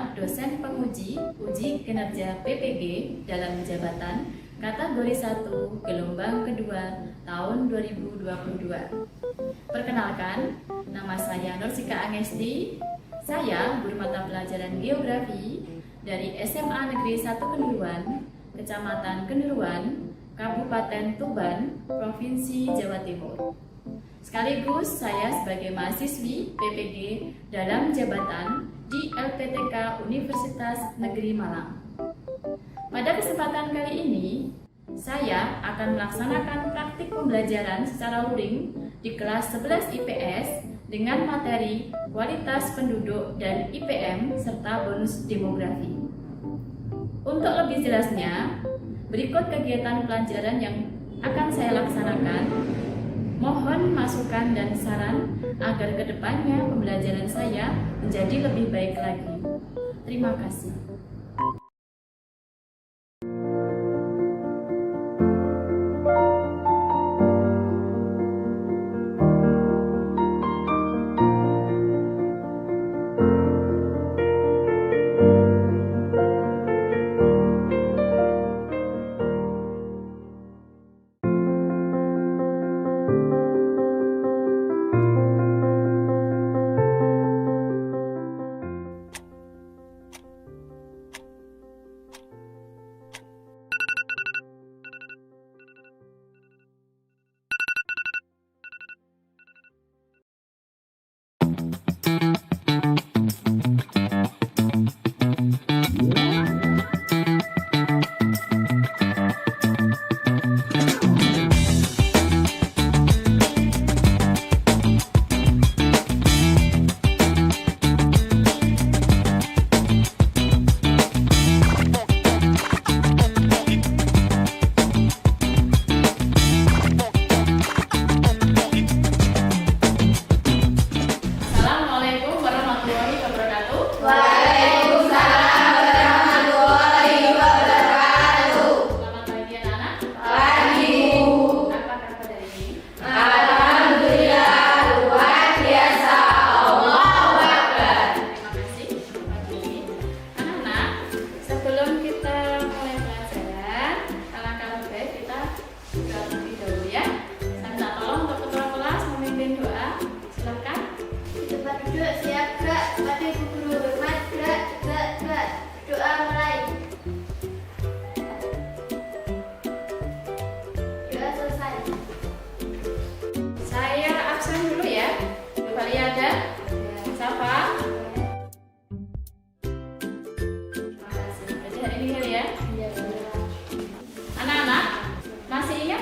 saya dosen penguji uji kinerja PPG dalam jabatan kategori 1 gelombang kedua tahun 2022. Perkenalkan, nama saya Nursika Angesti. Saya guru mata pelajaran geografi dari SMA Negeri 1 Kenduruan, Kecamatan Kenduruan, Kabupaten Tuban, Provinsi Jawa Timur. Sekaligus saya sebagai mahasiswi PPG dalam jabatan di LPTK Universitas Negeri Malang. Pada kesempatan kali ini, saya akan melaksanakan praktik pembelajaran secara luring di kelas 11 IPS dengan materi kualitas penduduk dan IPM serta bonus demografi. Untuk lebih jelasnya, berikut kegiatan pelajaran yang akan saya laksanakan. Mohon masukan dan saran agar kedepannya pembelajaran saya menjadi lebih baik lagi. Terima kasih.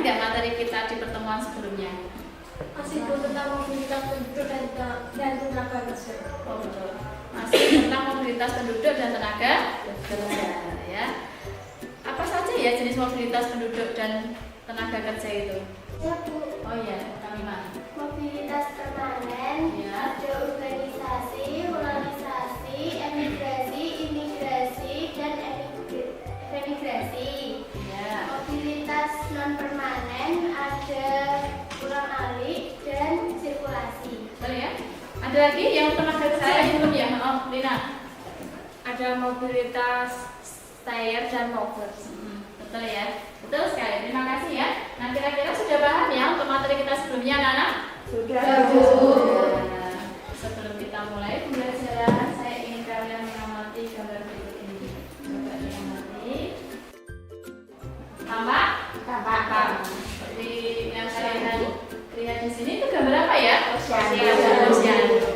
Nggak materi kita di pertemuan sebelumnya? Masih tentang mobilitas penduduk dan tenaga kerja. Oh, betul. Masih tentang mobilitas penduduk dan tenaga kerja, ya. Apa saja ya jenis mobilitas penduduk dan tenaga kerja itu? Ya, Bu. Oh iya, Kamima. Mobilitas permanen, Ya. ada urbanisasi, ruralisasi, emigrasi, imigrasi, dan emigrasi. Ya. Mobilitas non permanen ada ulang-alik dan sirkulasi. Betul ya. Ada lagi yang tenaga kerja yang belum ya? Oh, Lina. Ada mobilitas stayer dan mover. Betul ya. Betul sekali. Terima kasih ya. Nah, kira-kira sudah paham ya untuk materi kita sebelumnya, Nana? Sudah, Bu. Bu. Sebelum kita mulai pembelajaran, saya ingin kalian mengamati gambar berikut ini. Coba diamati. Tampak? Tampak. Seperti yang kalian lihat di sini itu gambar apa ya? Posyandu.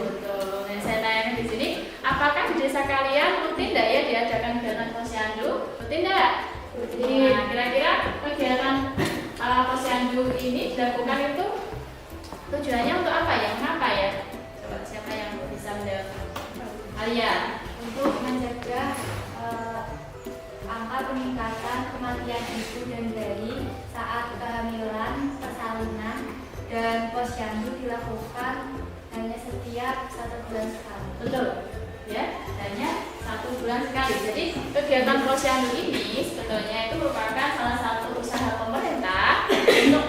Betul. Yang saya tanyakan di sini, apakah di desa kalian rutin tidak ya diadakan kegiatan posyandu? Rutin tidak? Rutin. Nah, kira-kira kegiatan posyandu ini dilakukan itu tujuannya untuk apa ya? Mengapa ya? Coba siapa yang bisa menjawab? Alia. Untuk mencegah angka peningkatan kematian ibu dan bayi saat kehamilan, persalinan, dan posyandu dilakukan hanya setiap 1 bulan sekali. Betul, ya, hanya 1 bulan sekali. Jadi kegiatan posyandu ini sebetulnya itu merupakan salah satu usaha pemerintah untuk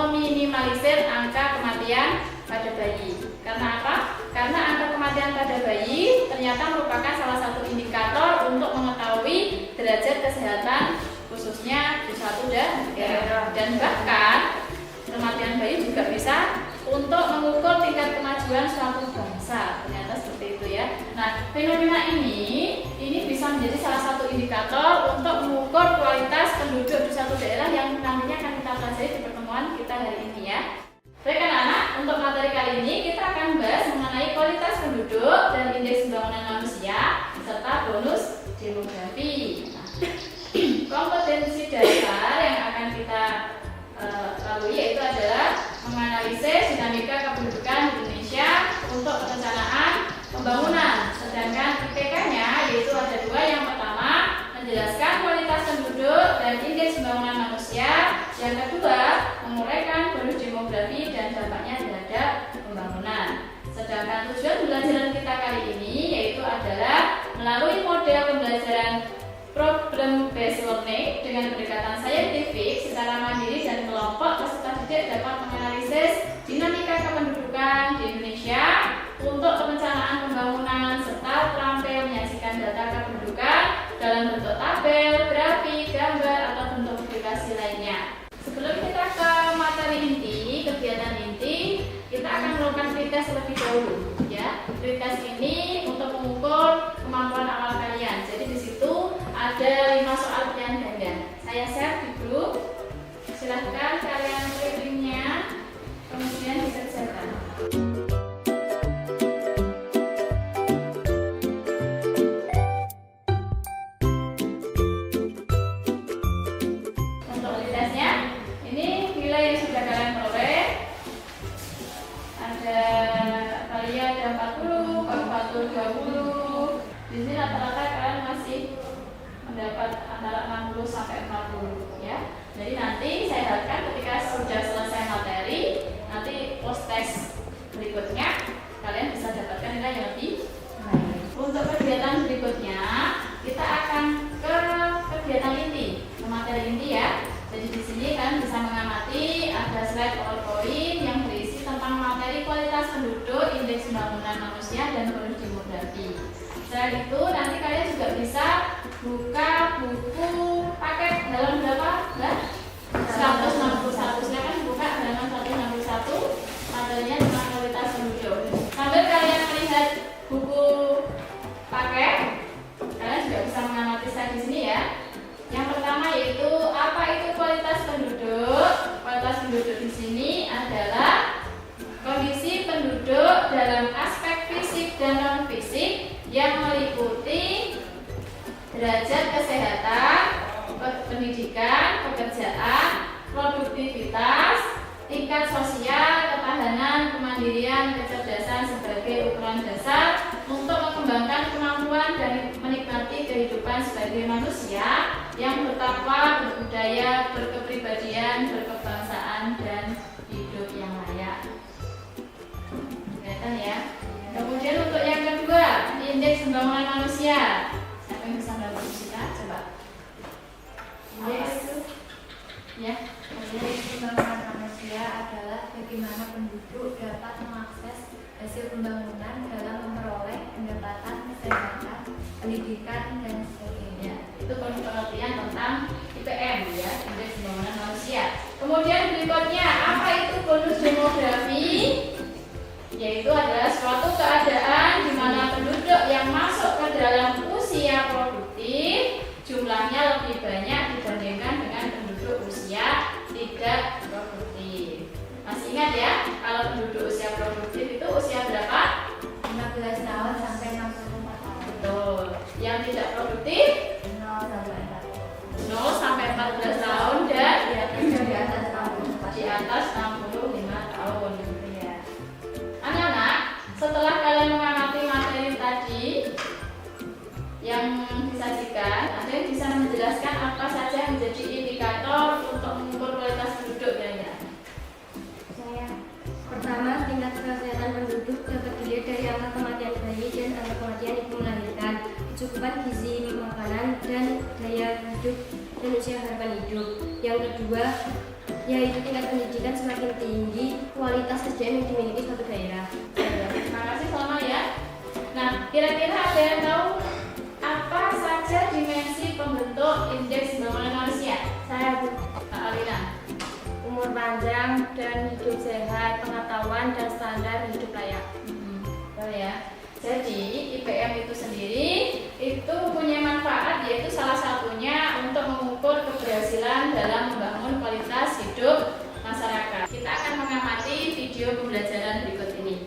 meminimalisir angka kematian pada bayi. Karena apa? Karena angka kematian pada bayi ternyata merupakan salah satu indikator kesehatan khususnya U1 dan bahkan kematian bayi juga bisa untuk mengukur tingkat kemajuan suatu bangsa. Ternyata seperti itu ya. Nah, fenomena ini bisa menjadi salah satu indikator untuk mengukur kualitas penduduk di suatu daerah yang nantinya akan kita pelajari di pertemuan kita hari ini ya. Baik anak-anak, untuk materi kali ini kita akan bahas mengenai kualitas penduduk dan indeks pembangunan manusia serta bonus demografi. Nah, kompetensi dasar yang akan kita lalui yaitu adalah menganalisis dinamika kependudukan di Indonesia untuk perencanaan pembangunan. Sedangkan IPK-nya yaitu ada dua. Yang pertama menjelaskan kualitas penduduk dan indeks pembangunan manusia. Yang kedua menguraikan bonus demografi dan dampaknya terhadap pembangunan. Sedangkan tujuan pembelajaran kita kali ini yaitu adalah melalui model pembelajaran problem based learning dengan pendekatan saintifik secara mandiri dan kelompok peserta didik dapat menganalisis dinamika kependudukan di Indonesia untuk perencanaan pembangunan serta terampil menyajikan data kependudukan dalam bentuk tabel, grafik, gambar atau bentuk aplikasi lainnya. Sebelum kita ke materi inti, kegiatan inti, kita akan melakukan pretest terlebih dahulu ya. Pretest ini untuk mengukur kemampuan awal kalian. Jadi di situ ada 5 soal pertanyaan ganda. Saya share di grup. Silahkan kalian klik linknya, kemudian dikerjakan. Untuk pretestnya, ini nilai yang sudah kalian peroleh. Ada kalian ada 40, kalau 20. Di sini rata-rata kalian masih mendapat antara 60 sampai 40 ya. Jadi nanti saya harapkan ketika sudah selesai materi, nanti post test berikutnya kalian bisa dapatkan nilai yang lebih baik. Untuk kegiatan berikutnya kita akan ke kegiatan inti, ke materi inti ya. Jadi di sini kalian bisa mengamati ada slide PowerPoint yang berisi tentang materi kualitas penduduk, indeks pembangunan manusia dan bonus demografi. Selain itu nanti kalian juga bisa buka buku paket dalam berapa? 161. Silakan buka halaman 161. Materinya tentang kualitas penduduk. Sambil kalian melihat buku paket, kalian juga bisa mengamati slide di sini ya. Yang pertama yaitu apa itu kualitas penduduk? Kualitas penduduk di sini adalah kondisi penduduk dalam aspek fisik dan non fisik yang meliputi derajat kesehatan, pendidikan, pekerjaan, produktivitas, tingkat sosial, ketahanan, kemandirian, kecerdasan sebagai ukuran dasar untuk mengembangkan kemampuan dan menikmati kehidupan sebagai manusia yang bertakwa, berbudaya, berkepribadian, berkebangsaan, dan hidup yang layak. Kelihatan ya? Kemudian untuk yang kedua, indeks pembangunan manusia. Siapa yang bisa membantu kita? Coba. Indeks ya. Indeks pembangunan manusia adalah bagaimana penduduk dapat mengakses hasil pembangunan dalam memperoleh pendapatan, kesehatan, pendidikan, dan sebagainya. Itu pengertian tentang IPM ya, indeks pembangunan manusia. Kemudian berikutnya, apa itu bonus demografi? Yaitu adalah suatu keadaan di mana penduduk yang masuk ke dalam usia produktif jumlahnya lebih banyak dibandingkan dengan penduduk usia tidak produktif. Masih ingat ya, kalau penduduk usia produktif itu usia berapa? 15 tahun sampai 64 tahun. Betul. Yang tidak produktif 0 sampai 40. 0 sampai 14 tahun dan Di atas 65 di atas 65 tahun. Anak-anak, setelah kalian mengamati materi tadi yang disajikan, ada yang bisa menjelaskan apa saja yang menjadi indikator untuk mengukur kualitas penduduk ya? Saya pertama, tingkat kesehatan penduduk dapat dilihat dari angka kematian bayi dan angka kematian ibu melahirkan, kecukupan gizi makanan, dan daya hidup dan usia harapan hidup. Yang kedua, yaitu tingkat pendidikan semakin tinggi, kualitas SDM yang dimiliki suatu daerah. Terima kasih Salma ya. Nah, kira-kira ada yang tahu apa saja dimensi pembentuk indeks panjang dan hidup sehat, pengetahuan dan standar hidup layak. Betul ya. Jadi IPM itu sendiri itu punya manfaat, yaitu salah satunya untuk mengukur keberhasilan dalam membangun kualitas hidup masyarakat. Kita akan mengamati video pembelajaran berikut ini.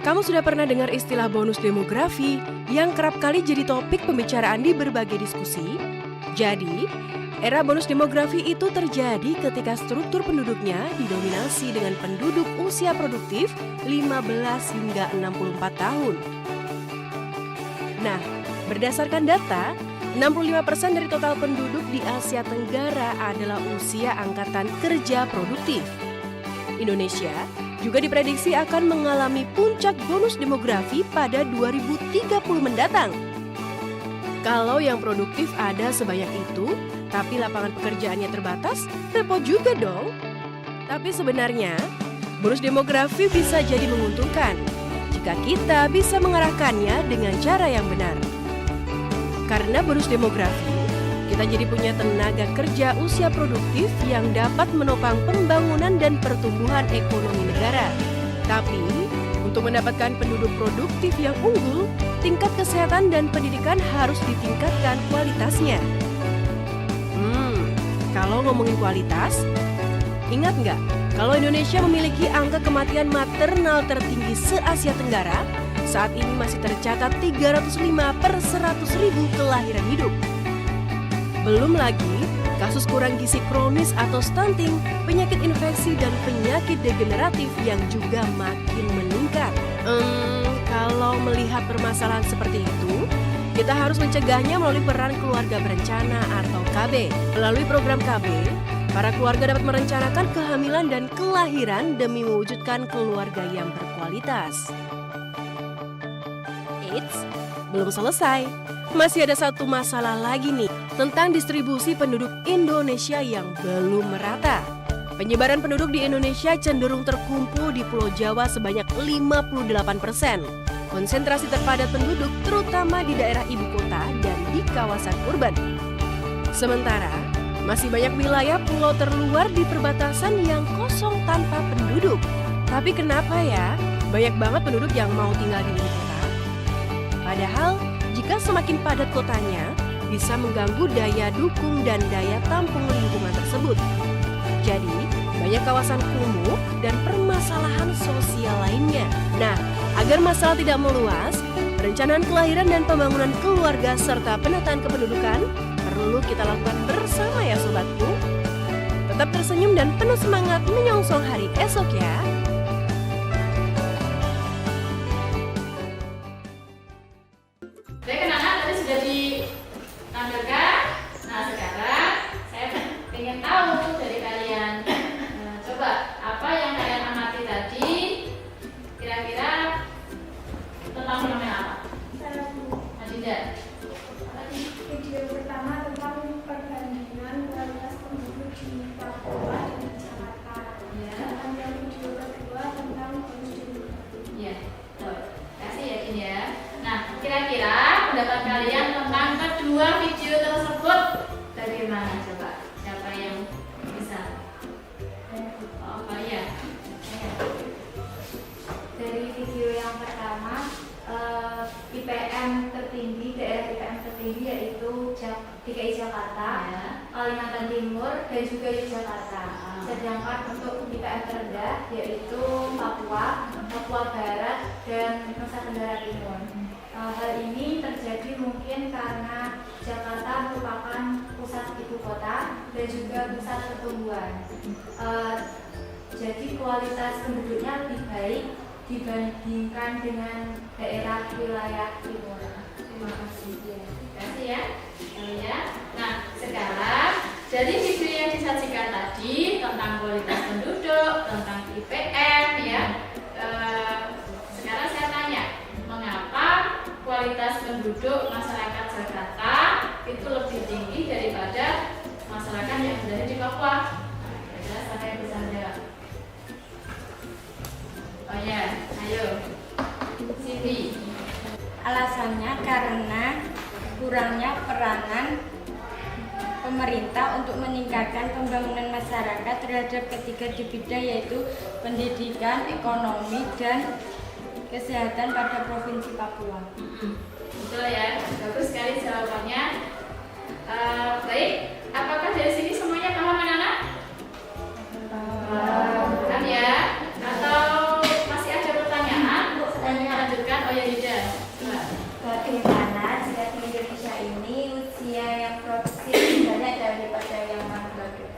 Kamu sudah pernah dengar istilah bonus demografi yang kerap kali jadi topik pembicaraan di berbagai diskusi? Jadi, era bonus demografi itu terjadi ketika struktur penduduknya didominasi dengan penduduk usia produktif 15 hingga 64 tahun. Nah, berdasarkan data, 65% dari total penduduk di Asia Tenggara adalah usia angkatan kerja produktif. Indonesia juga diprediksi akan mengalami puncak bonus demografi pada 2030 mendatang. Kalau yang produktif ada sebanyak itu, tapi lapangan pekerjaannya terbatas, repot juga dong. Tapi sebenarnya, bonus demografi bisa jadi menguntungkan jika kita bisa mengarahkannya dengan cara yang benar. Karena bonus demografi, kita jadi punya tenaga kerja usia produktif yang dapat menopang pembangunan dan pertumbuhan ekonomi negara. Tapi, untuk mendapatkan penduduk produktif yang unggul, tingkat kesehatan dan pendidikan harus ditingkatkan kualitasnya. Kalau ngomongin kualitas, ingat nggak kalau Indonesia memiliki angka kematian maternal tertinggi se-Asia Tenggara, saat ini masih tercatat 305 per 100.000 kelahiran hidup. Belum lagi kasus kurang gizi kronis atau stunting, penyakit infeksi dan penyakit degeneratif yang juga makin meningkat. Kalau melihat permasalahan seperti itu, kita harus mencegahnya melalui peran keluarga berencana atau KB. Melalui program KB, para keluarga dapat merencanakan kehamilan dan kelahiran demi mewujudkan keluarga yang berkualitas. Eits, belum selesai. Masih ada satu masalah lagi nih, tentang distribusi penduduk Indonesia yang belum merata. Penyebaran penduduk di Indonesia cenderung terkumpul di Pulau Jawa sebanyak 58%. Konsentrasi terpadat penduduk terutama di daerah ibu kota dan di kawasan urban. Sementara, masih banyak wilayah pulau terluar di perbatasan yang kosong tanpa penduduk. Tapi kenapa ya, banyak banget penduduk yang mau tinggal di ibu kota? Padahal, jika semakin padat kotanya, bisa mengganggu daya dukung dan daya tampung lingkungan tersebut. Jadi, banyak kawasan kumuh dan permasalahan sosial lainnya. Nah, agar masalah tidak meluas, perencanaan kelahiran dan pembangunan keluarga serta penataan kependudukan perlu kita lakukan bersama ya sobatku. Tetap tersenyum dan penuh semangat menyongsong hari esok ya. Nah, sekarang saya ingin tahu dari kalian. Coba apa yang kalian amati tadi? Kira-kira tentang fenomena apa? Adinda. Video pertama tentang perbandingan kualitas penduduk di Papua dan di Jakarta. Ya. Dan video kedua tentang bonus demografi. Ya. Kasih ya Din ya. Nah, kira-kira pendapat kalian tentang kedua video tersebut bagaimana coba? Siapa yang bisa? Oh, ya. Dari video yang pertama, IPM tertinggi, daerah IPM tertinggi yaitu DKI Jakarta. Ya. Kalimantan Timur, dan juga Yogyakarta. Sedangkan untuk IPM terendah yaitu Papua, Papua Barat, dan Nusa Tenggara Timur. Hal ini terjadi mungkin karena Jakarta merupakan pusat ibu kota dan juga pusat pertumbuhan. Jadi kualitas penduduknya lebih baik dibandingkan dengan daerah wilayah timur. Terima kasih. Terima kasih ya. Nah, sekarang dari video yang disajikan tadi tentang kualitas penduduk, tentang IPM ya. Sekarang saya tanya, mengapa kualitas penduduk masyarakat Jakarta itu lebih tinggi daripada masyarakat yang berada di Papua? Jelas, siapa yang bisa menjawab? Oh ya, ayo, Cindy. Alasannya karena kurangnya peranan pemerintah untuk meningkatkan pembangunan masyarakat terhadap ketiga di bidang yaitu pendidikan, ekonomi, dan kesehatan pada Provinsi Papua. Betul ya, bagus sekali jawabannya. Baik, apakah dari sini semuanya paham anak-anak? Paham ya? Atau masih ada pertanyaan? Sebelum lanjutkan, oh ya Yuda. Bagaimana jika di Indonesia ini usia yang produktif banyak daripada yang non-produktif?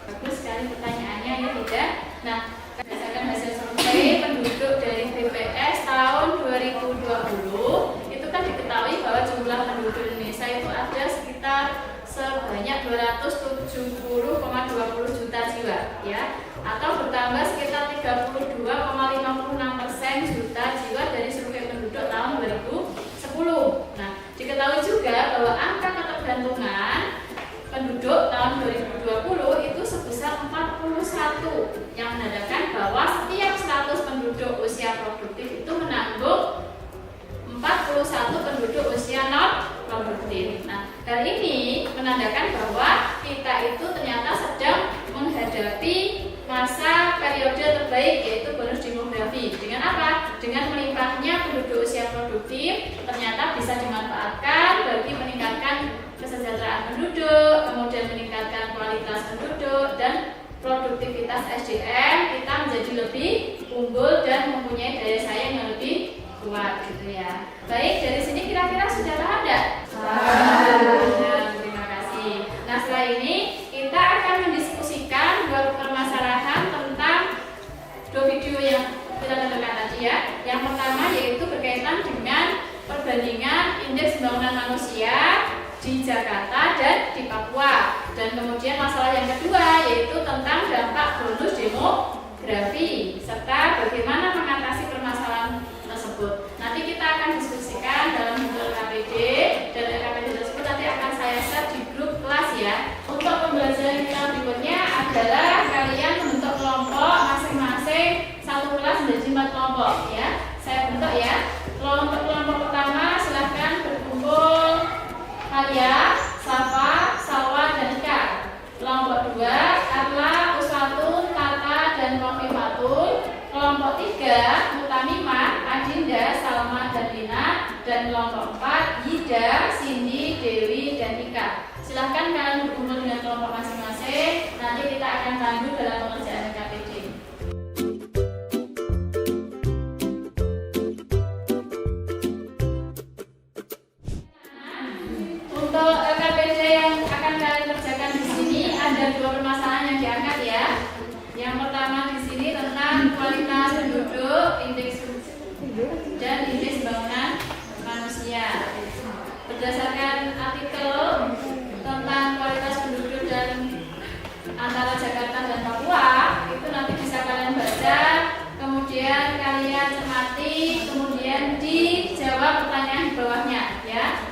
Bagus sekali pertanyaannya ya Yuda. Nah, berdasarkan hasil survei penduduk dari BPS tahun 2020, itu kan diketahui bahwa jumlah penduduk Indonesia itu ada sekitar sebanyak 270,20 juta jiwa ya, atau bertambah sekitar 32,56% juta jiwa dari survei penduduk tahun 2010. Nah, diketahui juga bahwa angka ketergantungan penduduk tahun 2020 itu sebesar 41, yang menandakan bahwa setiap 100 penduduk usia produktif itu menanggung 41 penduduk usia non produktif. Nah, hal ini menandakan bahwa kita itu ternyata sedang menghadapi masa periode terbaik yaitu bonus demografi. Dengan apa? Dengan melimpahnya penduduk usia produktif ternyata bisa dimanfaatkan bagi meningkatkan kesejahteraan penduduk, kemudian meningkatkan kualitas penduduk dan produktivitas SDM kita menjadi lebih unggul dan mempunyai daya saing yang lebih kuat gitu ya. Baik, dari sini kira-kira sudah paham enggak? Terima kasih. Nah, setelah ini kita akan mendiskusikan dua permasalahan tentang dua video yang kita tentukan tadi ya. Yang pertama yaitu berkaitan dengan perbandingan indeks pembangunan manusia di Jakarta dan di Papua. Dan kemudian masalah yang kedua yaitu tentang dampak bonus demografi serta bagaimana mengatasi permasalahan tersebut. Nanti kita akan diskusikan dalam bentuk LKPD dan LKPD tersebut nanti akan saya share di grup kelas ya. Untuk pembelajaran kita berikutnya adalah kalian membentuk kelompok masing-masing satu kelas menjadi 4 kelompok ya. Saya bentuk ya. Kelompok pertama silahkan berkumpul Halia, Safa, Salwa, dan Ika. Kelompok 2 Arla, Uswatun, Tata, dan Rofifatul. Kelompok 3 Mutamimah, Adinda, Salma, dan Lina. Dan kelompok 4 Yida, Cindy, Dewi, dan Ika. Silahkan kalian berkumpul dengan kelompok masing-masing. Nanti kita akan pandu dalam pengerjaan KPD. Untuk KPD yang akan kalian kerjakan di sini ada dua permasalahan yang diangkat ya. Yang pertama di sini tentang kualitas penduduk, indeks dan indeks pembangunan manusia. Berdasarkan artikel tentang kualitas penduduk dan antara Jakarta dan Papua, itu nanti bisa kalian baca, kemudian kalian cermati, kemudian dijawab pertanyaan di bawahnya ya.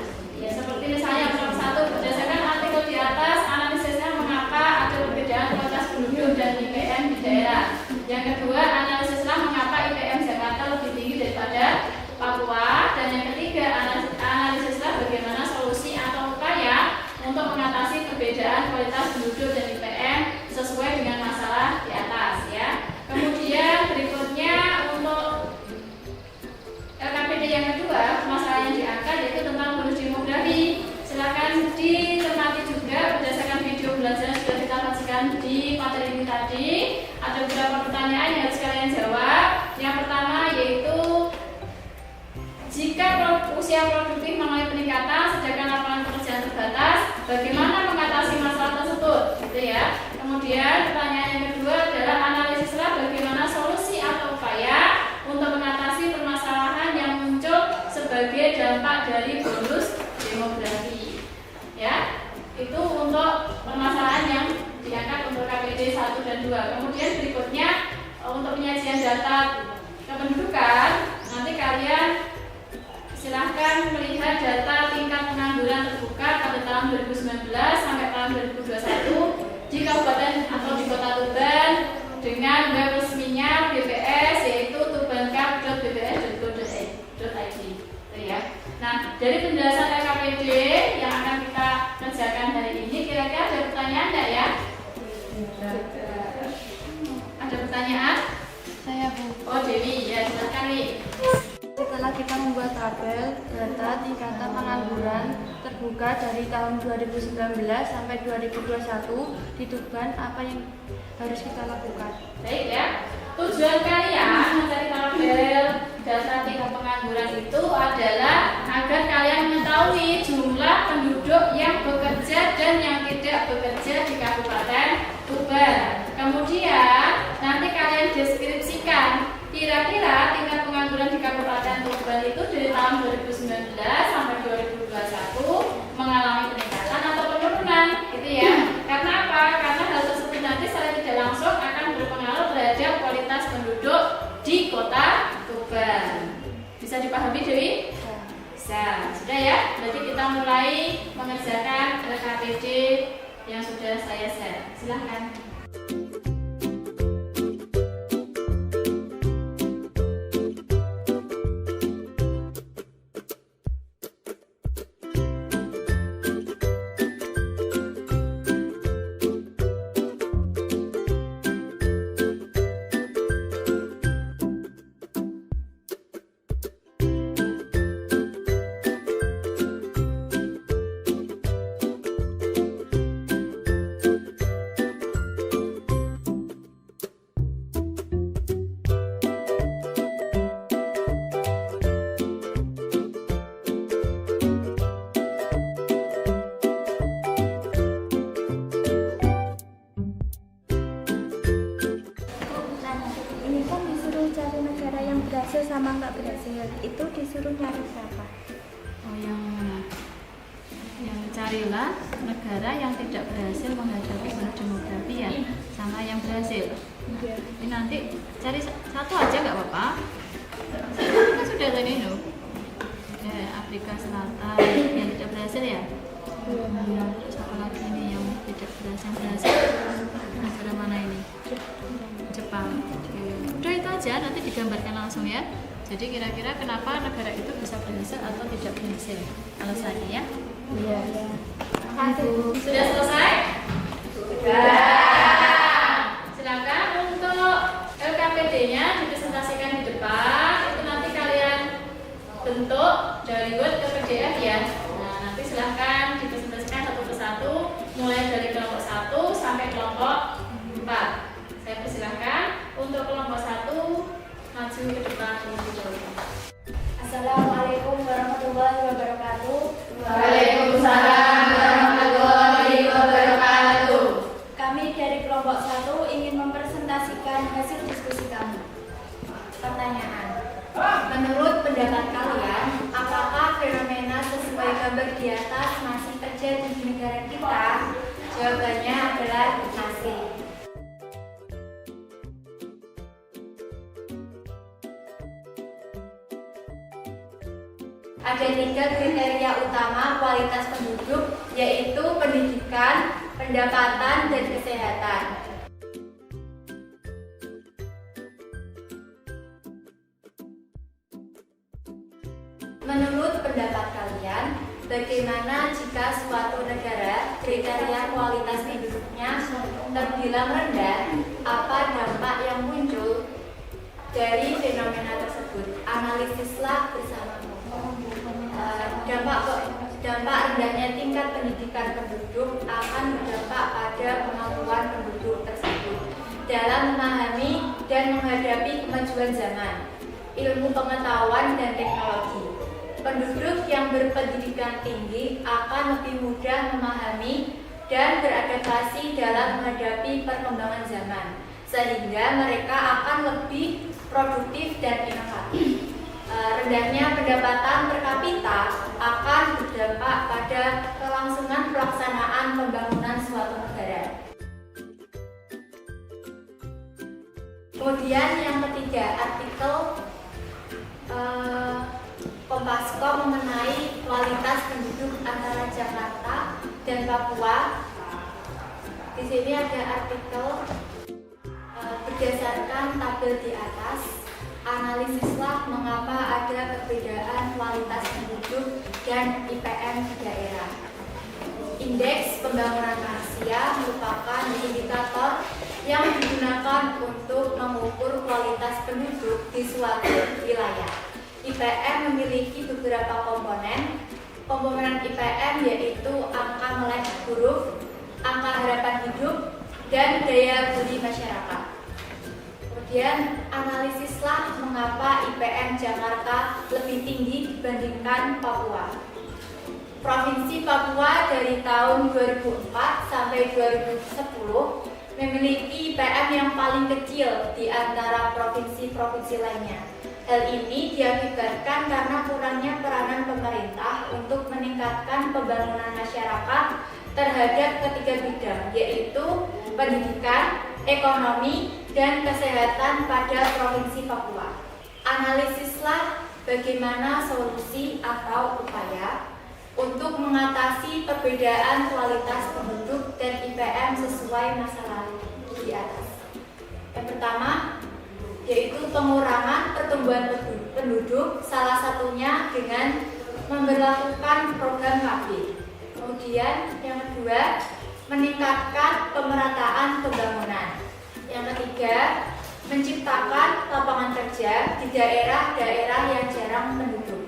Ya, seperti misalnya nomor 1, berdasarkan artikel di atas, analisisnya mengapa ada perbedaan kualitas penduduk dan IPM di daerah. Yang kedua, analisislah mengapa IPM Jakarta lebih tinggi daripada Papua. Dan yang ketiga, analisislah bagaimana solusi atau upaya untuk mengatasi perbedaan kualitas disebutkan di materi ini tadi. Ada beberapa pertanyaan yang harus kalian jawab. Yang pertama yaitu, jika usia produktif mengalami peningkatan sedangkan lapangan pekerjaan terbatas, bagaimana mengatasi masalah tersebut? Gitu ya. Kemudian pertanyaan yang kedua adalah, analisislah bagaimana solusi atau upaya untuk mengatasi permasalahan yang muncul sebagai dampak dari bonus demografi. Ya, itu untuk permasalahan yang diangkat untuk KPD 1 dan 2. Kemudian berikutnya untuk penyajian data kependudukan, nanti kalian silahkan melihat data tingkat pengangguran terbuka pada tahun 2019 sampai tahun 2021 di kabupaten atau di kota Tuban dengan web resminya BPS, yaitu tubankap.bps.go.id. Ya. Nah, dari penjelasan LKPD yang akan kita kerjakan hari ini, kira-kira ada pertanyaan enggak ya? Ada pertanyaan? Saya Bu. Oh, Dewi, ya silakan Wi. Setelah kita membuat tabel data tingkatan pengangguran terbuka dari tahun 2019 sampai 2021 di Tuban, apa yang harus kita lakukan? Baik ya. Tujuan kalian mencari tabel data tingkat pengangguran itu adalah agar kalian mengetahui jumlah penduduk yang bekerja dan yang tidak bekerja di Kabupaten Tuban. Kemudian nanti kalian deskripsikan kira-kira tingkat pengangguran di Kabupaten Tuban itu dari tahun 2019 sampai 2021 mengalami peningkatan atau penurunan, gitu ya. Karena apa? Karena hal tersebut nanti secara tidak langsung akan berpengaruh terhadap kualitas penduduk di Kota Tuban. Bisa dipahami, Dewi? Bisa. Sudah ya? Berarti kita mulai mengerjakan LKPD yang sudah saya share. Silahkan. berhasil sama nggak berhasil, itu disuruh nyari siapa? Oh, yang mana? Yang carilah negara yang tidak berhasil menghadapi bonus demografi ya, sama yang berhasil. Iya. Ini nanti cari satu aja nggak apa-apa. Kan sudah tadi loh. Ya, Afrika Selatan yang tidak berhasil ya. Terus apa lagi nih yang tidak berhasil? Yang berhasil negara mana ini? Jepang. Oke. Udah itu aja, nanti digambarkan langsung ya. Jadi kira-kira kenapa negara itu bisa berhasil atau tidak berhasil? Alasannya ya. Iya. Sudah selesai? Sudah. Silakan untuk LKPD-nya dipresentasikan di depan. Itu nanti kalian bentuk dari Word ke PDF ya. Nah, nanti silahkan dipresentasikan satu persatu, mulai dari kelompok 1 sampai kelompok 4. Saya persilahkan untuk kelompok 1 maju ke depan terlebih dahulu. Assalamualaikum warahmatullahi wabarakatuh. Waalaikumsalam warahmatullahi wabarakatuh. Kami dari kelompok 1 ingin mempresentasikan hasil diskusi kami. Pertanyaan: menurut pendapat kalian, apakah fenomena sesuai gambar di atas masih terjadi di negara kita? Jawabannya adalah masih. Ada 3 kriteria utama kualitas penduduk, yaitu pendidikan, pendapatan, dan kesehatan. Menurut pendapat kalian, bagaimana jika suatu negara kriteria kualitas penduduknya terbilang rendah? Apa dampak yang muncul dari fenomena tersebut? Analisislah bersama. Dampak rendahnya tingkat pendidikan penduduk akan berdampak pada kemampuan penduduk dalam memahami dan menghadapi kemajuan zaman, ilmu pengetahuan dan teknologi. Penduduk yang berpendidikan tinggi akan lebih mudah memahami dan beradaptasi dalam menghadapi perkembangan zaman, sehingga mereka akan lebih produktif dan inovatif. Rendahnya pendapatan per kapita akan berdampak pada kelangsungan pelaksanaan pembangunan suatu negara. Kemudian yang ketiga, artikel Kompaskom mengenai kualitas penduduk antara Jakarta dan Papua. Di sini ada artikel berdasarkan tabel di atas, analisislah mengapa ada perbedaan kualitas penduduk dan IPM di daerah. Indeks pembangunan manusia merupakan indikator yang digunakan untuk mengukur kualitas penduduk di suatu wilayah. IPM memiliki beberapa komponen. Komponen IPM yaitu angka melek huruf, angka harapan hidup, dan daya beli masyarakat. Kemudian analisislah mengapa IPM Jakarta lebih tinggi dibandingkan Papua. Provinsi Papua dari tahun 2004 sampai 2010 memiliki IPM yang paling kecil di antara provinsi-provinsi lainnya. Hal ini diakibatkan karena kurangnya peranan pemerintah untuk meningkatkan pembangunan masyarakat terhadap ketiga bidang, yaitu pendidikan, ekonomi, dan kesehatan pada Provinsi Papua. Analisislah bagaimana solusi atau upaya untuk mengatasi perbedaan kualitas penduduk dan IPM sesuai masalah di atas. Yang pertama, yaitu pengurangan pertumbuhan penduduk, salah satunya dengan memberlakukan program KB. Kemudian yang kedua, meningkatkan pemerataan pembangunan. Yang ketiga, menciptakan lapangan kerja di daerah-daerah yang jarang penduduk.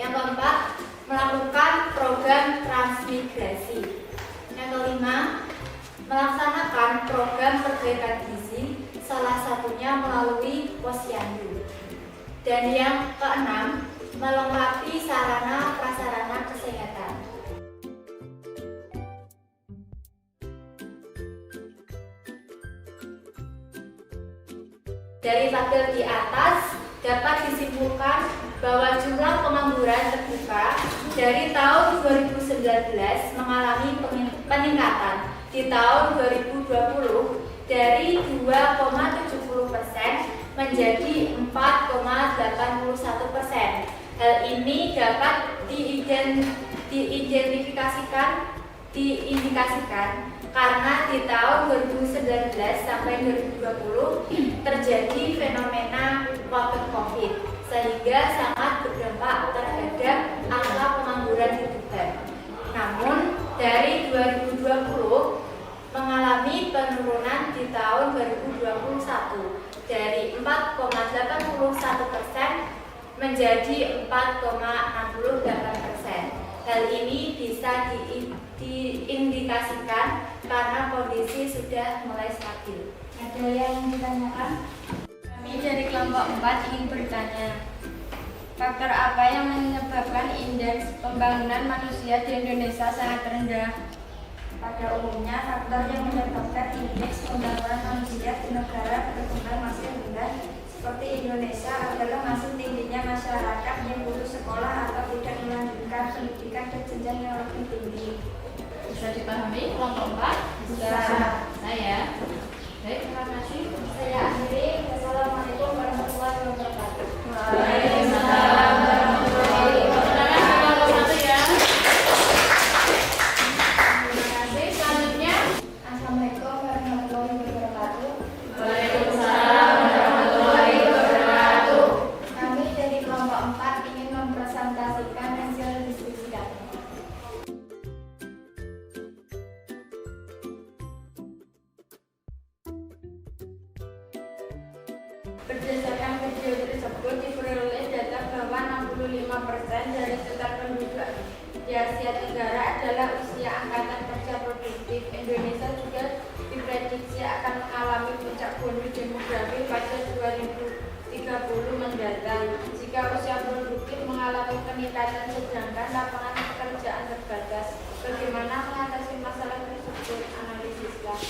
Yang keempat, melakukan program transmigrasi. Yang kelima, melaksanakan program perbaikan gizi, salah satunya melalui posyandu. Dan yang keenam, melengkapi sarana prasarana kesehatan. Dari tabel di atas dapat disimpulkan bahwa jumlah pengangguran terbuka dari tahun 2019 mengalami peningkatan di tahun 2020 dari 2,70% menjadi 4,81%. Hal ini dapat diindikasikan karena di tahun 2019 sampai 2020 terjadi fenomena COVID, sehingga sangat berdampak terhadap angka pengangguran hidupan. Namun dari 2020 mengalami penurunan di tahun 2021 dari 4,81% menjadi 4,68%. Hal ini bisa diindikasikan karena kondisi sudah mulai stabil. Ada yang ditanyakan? Kami dari kelompok 4 ingin bertanya, faktor apa yang menyebabkan indeks pembangunan manusia di Indonesia sangat rendah? Pada umumnya, faktor yang menyebabkan indeks pembangunan manusia di negara berkembang masih rendah seperti Indonesia adalah masih tingginya masyarakat yang putus sekolah atau tidak melanjutkan pendidikan ke jenjang yang lebih tinggi. Bisa dipahami kelompok 4? Bisa. Saya. Baik, terima kasih. Saya akhiri. Wassalamualaikum warahmatullahi wabarakatuh. Waalaikumsalam warahmatullahi wabarakatuh. Kelompok 1 ya. Terima kasih. Selanjutnya. Assalamualaikum warahmatullahi wabarakatuh. Waalaikumsalam warahmatullahi wabarakatuh. Kami dari kelompok 4 ingin mempresentasikan hasil diskusi kami. Berdasarkan video tersebut diperoleh data bahwa 65% dari total penduduk di Asia Tenggara adalah usia angkatan kerja produktif. Indonesia juga diprediksi akan mengalami Islam.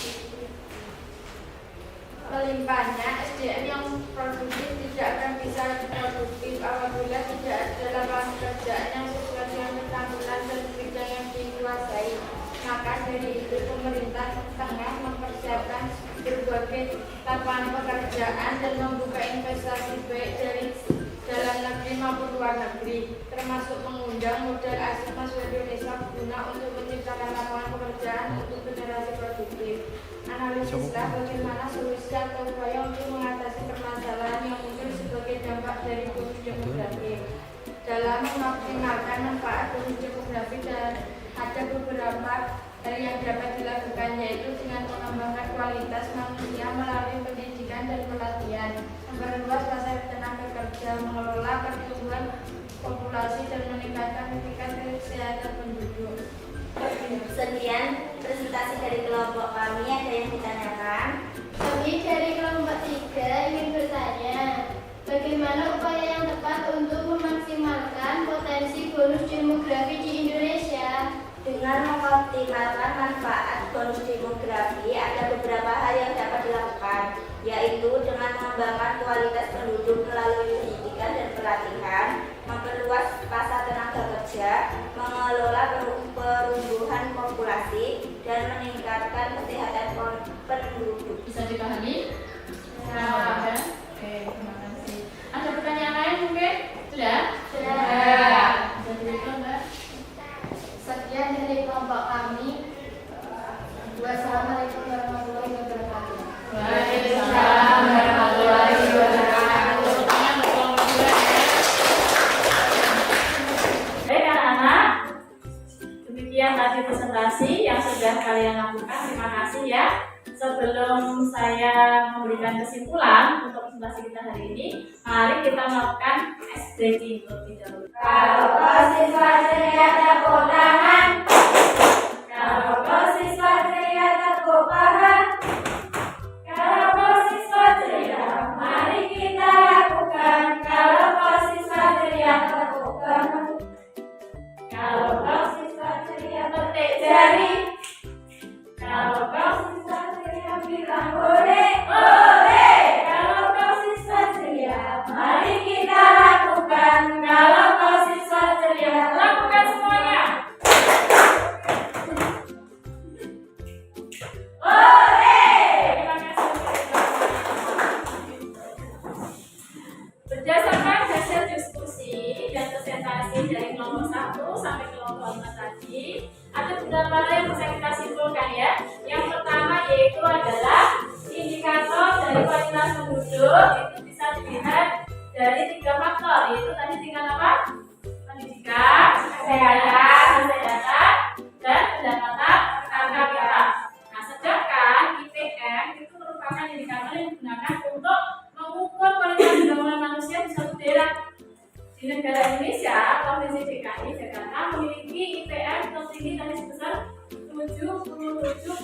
Melimpahnya SDM yang produktif tidak akan bisa produktif apabila tidak ada lapangan pekerjaan yang sesuai dengan keterampilan dan bidang yang dikuasai. Maka dari itu pemerintah tengah mempersiapkan berbagai lapangan pekerjaan dan membuka investasi baik dari dalam negeri maupun luar negeri, termasuk mengundang modal asing masuk Indonesia guna untuk menciptakan lapangan pekerjaan untuk generasi produktif. Analisislah bagaimana solusi atau upaya untuk mengatasi permasalahan yang muncul sebagai dampak dari bonus demografi. Dalam memaksimalkan manfaat bonus demografi dan ada beberapa hal yang dapat dilakukan, yaitu dengan mengembangkan kualitas manusia melalui pendidikan dan pelatihan, memperluas pasar tenaga kerja, mengelola pertumbuhan populasi dan meningkatkan tingkat kesehatan penduduk. Sekian presentasi dari kelompok kami. Ada yang ditanyakan? Kami dari kelompok 3 ingin bertanya, bagaimana upaya yang tepat untuk memaksimalkan potensi bonus demografi di Indonesia? Dengan mengoptimalkan manfaat bonus demografi, ada beberapa hal yang dapat dilakukan, yaitu dengan mengembangkan kualitas penduduk melalui pendidikan dan pelatihan, memperluas pasar tenaga kerja, mengelola pertumbuhan populasi, dan meningkatkan kesehatan penduduk. Bisa dipahami? Nah, oke, terima kasih. Ada pertanyaan lain mungkin? Sudah? Sudah. Jadi itu Mbak. Sekian dari kelompok kami. Wassalamualaikum warahmatullahi wabarakatuh. Waalaikumsalam warahmatullahi wabarakatuh. Baik anak-anak, demikian tadi presentasi yang sudah kalian lakukan. Terima kasih ya. Sebelum saya memberikan kesimpulan untuk presentasi kita hari ini, mari kita melakukan SBG terlebih dahulu. Kalau siswa ceria tepuk tangan. Kalau siswa ceria tepuk paha. Kalau siswa ceria, mari kita lakukan. Kalau siswa ceria tepuk tangan. Kalau siswa ceria petik jari. Kalau siswa ceria bilang ore, ore. Kalau siswa ceria, mari kita lakukan. Kalau siswa ceria, lakukan semuanya. Ore! Terima kasih. Berdasarkan hasil diskusi dan presentasi dari kelompok 1 sampai kelompok 5 tadi, ada beberapa hal yang bisa kita simpulkan ya. Yang pertama yaitu adalah indikator dari kualitas penduduk itu bisa dilihat dari 3 faktor, yaitu tadi tingkat apa? Pendidikan, kesehatan, dan pendapatan per kapita. Nah, sedangkan IPM itu merupakan indikator yang digunakan untuk mengukur kualitas pembangunan manusia di suatu daerah. Di negara Indonesia, Provinsi DKI Jakarta memiliki IPM tertinggi tadi sebesar 77,60%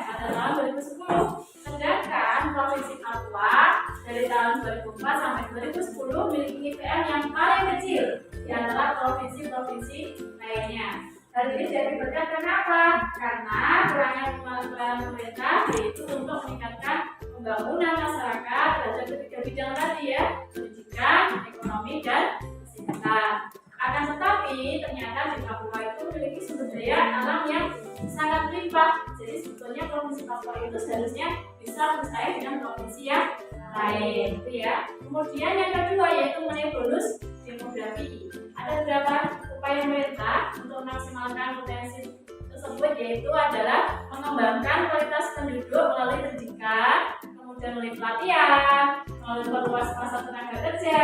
pada tahun 2010. Sedangkan Provinsi Papua dari tahun 2004 sampai 2010 memiliki IPM yang paling kecil di antara provinsi-provinsi lainnya. Hal ini jadi berkat kenapa? Karena kurangnya peranan pemerintah yaitu untuk meningkatkan pembangunan masyarakat pada ketiga bidang tadi ya, pendidikan, ekonomi, dan kesehatan. Akan tetapi ternyata di Papua itu memiliki sumber daya alam yang sangat melimpah. Jadi sebetulnya provinsi Papua itu seharusnya bisa bersaing dengan provinsi yang lain, gitu ya. Kemudian yang kedua yaitu mengenai bonus demografi. Ada beberapa upaya pemerintah untuk memaksimalkan potensi tersebut, yaitu adalah mengembangkan kualitas penduduk melalui pendidikan, kemudian melalui pelatihan, melalui perluas pasar tenaga kerja,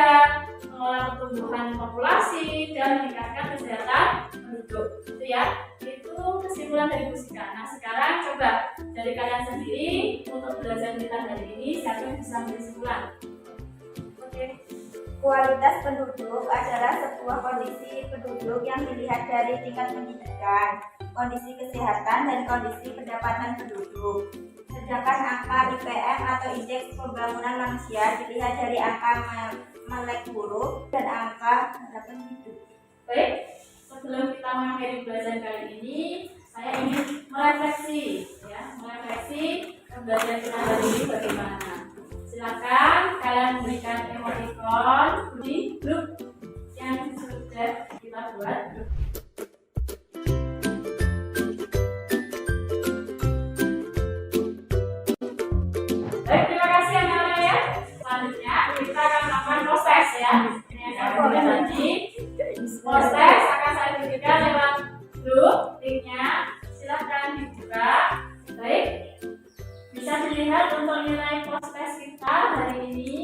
mengelola pertumbuhan populasi, dan meningkatkan kesehatan penduduk. Itu ya, itu kesimpulan dari Bu Sika. Nah sekarang coba dari kalian sendiri untuk belajar kita hari ini, siapa yang bisa memberi kesimpulan? Oke. Kualitas penduduk adalah sebuah kondisi penduduk yang dilihat dari tingkat pendidikan, kondisi kesehatan, dan kondisi pendapatan penduduk. Sedangkan angka IPM atau indeks pembangunan manusia dilihat dari angka melek huruf dan angka harapan hidup. Baik, sebelum kita mengakhiri pelajaran kali ini, saya ingin merefleksi pembelajaran kita hari ini bagaimana? Silakan kalian memberikan emoticon di grup yang sudah kita buat. Baik, terima kasih anak-anak ya. Selanjutnya kita akan melakukan proses ya. Ini akan kita nanti. Proses akan saya berikan lewat grup linknya. Silahkan dibuka. Baik, bisa dilihat untuk nilai proses kita hari ini.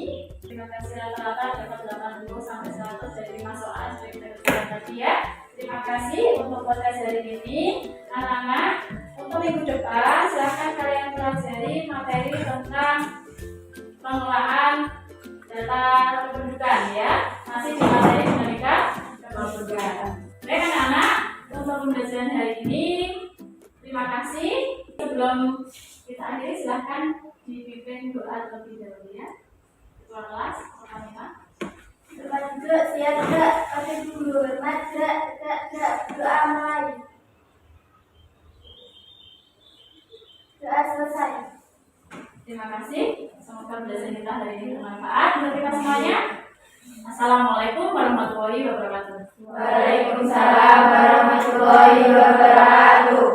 Terima kasih rata-rata dapat 80 sampai 100 dari 5 soal seperti kita katakan tadi ya. Terima kasih untuk proses hari ini. Anak-anak, untuk minggu depan silahkan kalian pelajari materi tentang pengelolaan data kependudukan ya. Masih di materi pendidikan kependudukan. Baik anak-anak, untuk pembelajaran hari ini terima kasih. Sebelum kita akhiri silahkan dipimpin doa terlebih dahulu ya. Ketua kelas, Pak. Selamat duduk, siap gerak, pakai dulu, hormat, gerak, doa mulai. Doa selesai. Terima kasih. Semoga pembelajaran kita hari ini bermanfaat untuk kita semuanya. Assalamualaikum warahmatullahi wabarakatuh. Waalaikumsalam warahmatullahi wabarakatuh.